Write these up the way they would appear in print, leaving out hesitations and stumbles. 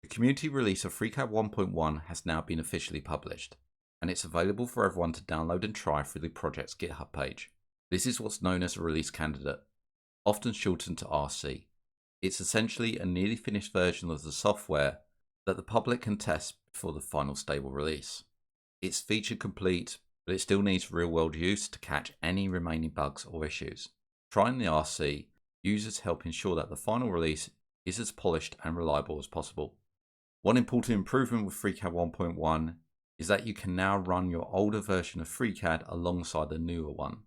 The community release of FreeCAD 1.1 has now been officially published, and it's available for everyone to download and try through the project's GitHub page. This is what's known as a release candidate, often shortened to RC. It's essentially a nearly finished version of the software that the public can test before the final stable release. It's feature complete, but it still needs real-world use to catch any remaining bugs or issues. Trying the RC, users help ensure that the final release is as polished and reliable as possible. One important improvement with FreeCAD 1.1 is that you can now run your older version of FreeCAD alongside the newer one.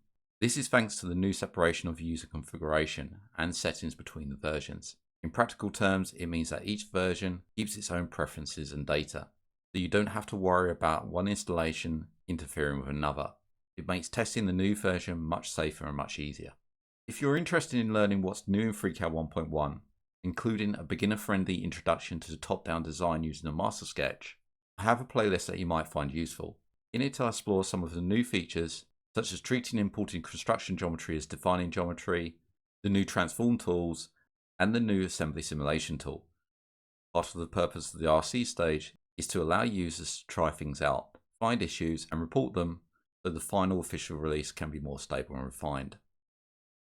This is thanks to the new separation of user configuration and settings between the versions. In practical terms, it means that each version keeps its own preferences and data, so you don't have to worry about one installation interfering with another. It makes testing the new version much safer and much easier. If you're interested in learning what's new in FreeCAD 1.1, including a beginner-friendly introduction to the top-down design using a master sketch, I have a playlist that you might find useful. In it I explore some of the new features, such as treating and importing construction geometry as defining geometry, the new transform tools, and the new assembly simulation tool. Part of the purpose of the RC stage is to allow users to try things out, find issues, and report them so the final official release can be more stable and refined.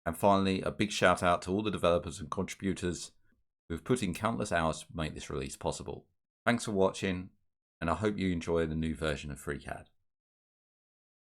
And finally, a big shout out to all the developers and contributors who have put in countless hours to make this release possible. Thanks for watching, and I hope you enjoy the new version of FreeCAD.